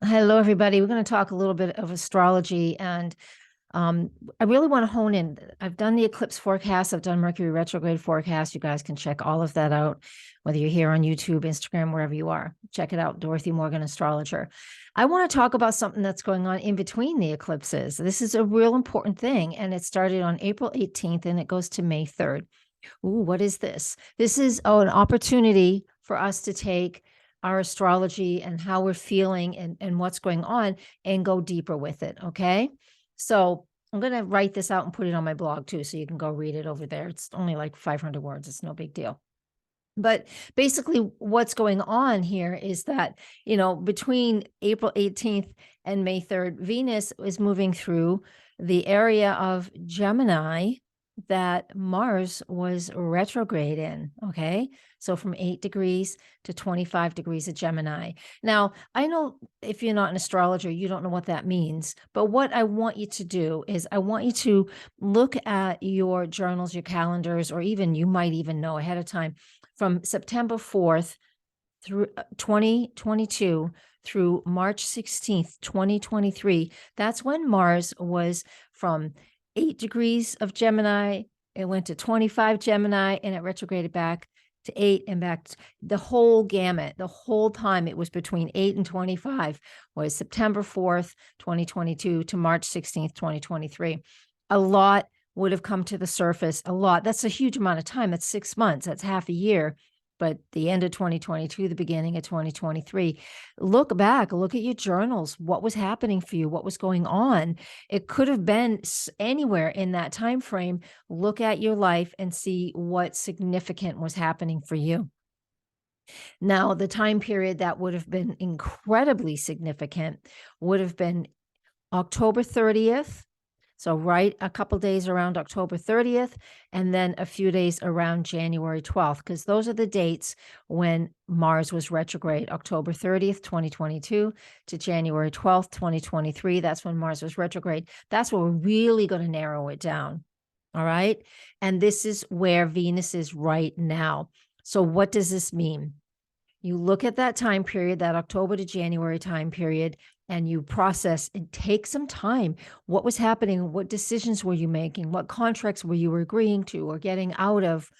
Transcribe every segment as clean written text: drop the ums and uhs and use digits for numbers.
Hello, everybody. We're going to talk a little bit of astrology, and I really want to hone in. I've done the eclipse forecast. I've done Mercury retrograde forecast. You guys can check all of that out, whether you're here on YouTube, Instagram, wherever you are. Check it out, Dorothy Morgan, Astrologer. I want to talk about something that's going on in between the eclipses. This is a real important thing, and it started on April 18th, and it goes to May 3rd. Ooh, what is this? This is an opportunity for us to take our astrology and how we're feeling and what's going on and go deeper with it. Okay. So I'm going to write this out and put it on my blog too. So you can go read it over there. It's only like 500 words. It's no big deal. But basically, what's going on here is that, between April 18th and May 3rd, Venus is moving through the area of Gemini that Mars was retrograde in. Okay. So from 8 degrees to 25 degrees of Gemini. Now, I know if you're not an astrologer, you don't know what that means. But what I want you to do is I want you to look at your journals, your calendars, or even you might even know ahead of time from September 4th through 2022 through March 16th, 2023. That's when Mars was from 8 degrees of Gemini. It went to 25 Gemini and it retrograded back to 8 and back. The whole gamut, the whole time it was between 8 and 25 was September 4th, 2022 to March 16th, 2023. A lot would have come to the surface. A lot. That's a huge amount of time. That's 6 months. That's half a year. But the end of 2022, the beginning of 2023, look back, look at your journals. What was happening for you? What was going on? It could have been anywhere in that time frame. Look at your life and see what significant was happening for you. Now, the time period that would have been incredibly significant would have been October 30th. So right a couple days around October 30th, and then a few days around January 12th, because those are the dates when Mars was retrograde, October 30th, 2022 to January 12th, 2023. That's when Mars was retrograde. That's where we're really going to narrow it down. All right. And this is where Venus is right now. So what does this mean? You look at that time period, that October to January time period, and you process and take some time. What was happening? What decisions were you making? What contracts were you agreeing to or getting out of?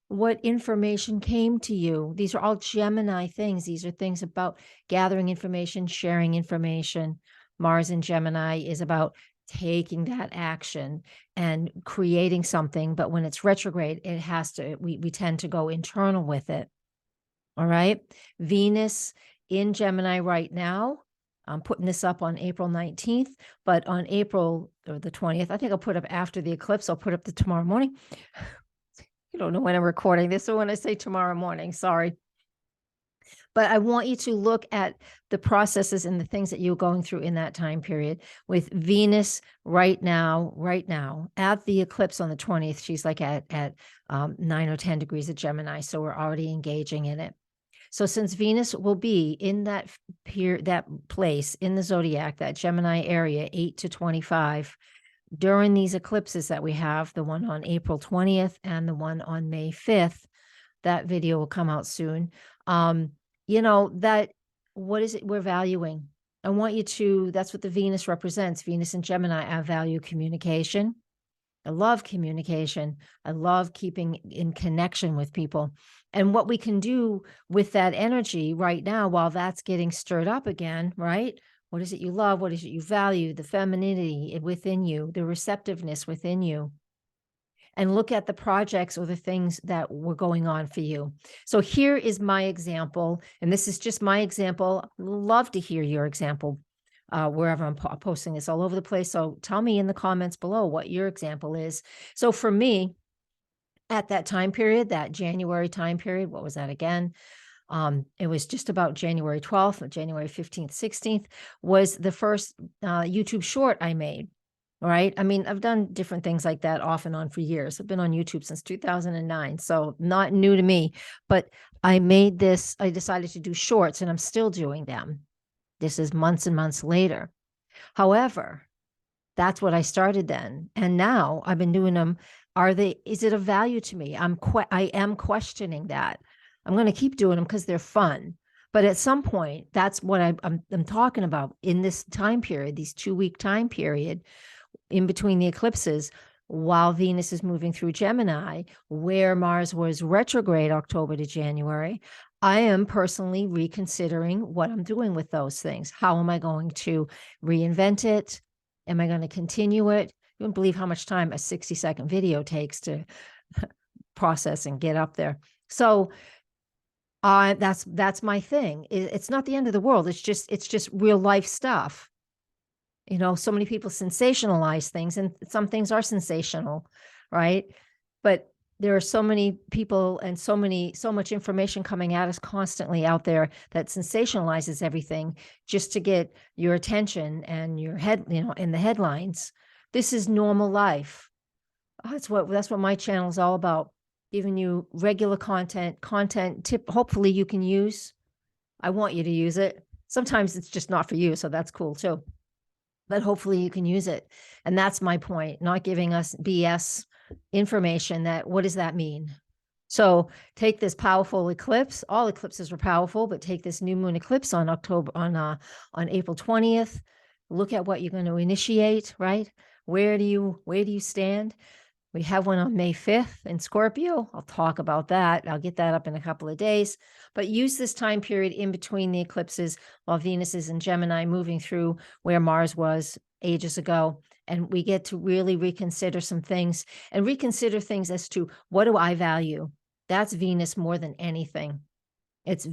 What information came to you? These are all Gemini things. These are things about gathering information, sharing information. Mars in Gemini is about taking that action and creating something. But when it's retrograde, it has to, we tend to go internal with it. All right. Venus in Gemini right now. I'm putting this up on April 19th, but on April or the 20th, I think I'll put up after the eclipse. I'll put up the tomorrow morning. You don't know when I'm recording this. So when I say tomorrow morning, sorry. But I want you to look at the processes and the things that you're going through in that time period with Venus right now at the eclipse on the 20th. She's like at 9 or 10 degrees of Gemini. So we're already engaging in it. So since Venus will be in that place in the zodiac, that Gemini area, 8 to 25, during these eclipses that we have, the one on April 20th and the one on May 5th, that video will come out soon. That what is it we're valuing? I want you to, that's what the Venus represents. Venus and Gemini, I value communication. I love communication. I love keeping in connection with people. And what we can do with that energy right now, while that's getting stirred up again, right? What is it you love? What is it you value? The femininity within you, the receptiveness within you. And look at the projects or the things that were going on for you. So here is my example. And this is just my example. Love to hear your example. Wherever I'm posting this all over the place. So tell me in the comments below what your example is. So for me, at that time period, that January time period, what was that again? It was just about January 12th, January 15th, 16th was the first YouTube short I made. All right. I mean, I've done different things like that off and on for years. I've been on YouTube since 2009. So not new to me, but I decided to do shorts and I'm still doing them. This is months and months later. However, that's what I started then. And now I've been doing them. Is it of value to me? I am questioning that. I'm going to keep doing them because they're fun. But at some point, that's what I'm talking about in this time period, these 2-week time period in between the eclipses, while Venus is moving through Gemini, where Mars was retrograde October to January. I am personally reconsidering what I'm doing with those things. How am I going to reinvent it? Am I going to continue it? You wouldn't believe how much time a 60-second video takes to process and get up there. So that's my thing. It's not the end of the world. It's just real life stuff. You know, so many people sensationalize things, and some things are sensational, right? But there are so many people and so much information coming at us constantly out there that sensationalizes everything just to get your attention and your head, you know, in the headlines. This is normal life. That's what my channel is all about. Giving you regular content tip. Hopefully you can use. I want you to use it. Sometimes it's just not for you, so that's cool too. But hopefully you can use it. And that's my point, not giving us BS information that, what does that mean? So take this powerful eclipse. All eclipses are powerful, but take this new moon eclipse on April 20th. Look at what you're going to initiate, right? Where do you stand? We have one on May 5th in Scorpio. I'll talk about that. I'll get that up in a couple of days. But use this time period in between the eclipses while Venus is in Gemini, moving through where Mars was ages ago. And we get to really reconsider some things and reconsider things as to, what do I value? That's Venus more than anything. It's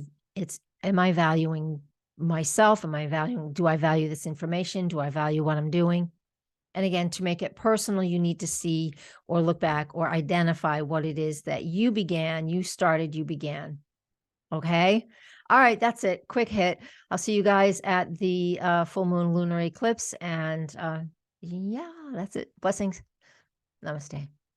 am I valuing myself? Do I value this information? Do I value what I'm doing? And again, to make it personal, you need to see or look back or identify what it is that you began. Okay. All right. That's it. Quick hit. I'll see you guys at the full moon lunar eclipse. And yeah, that's it. Blessings. Namaste.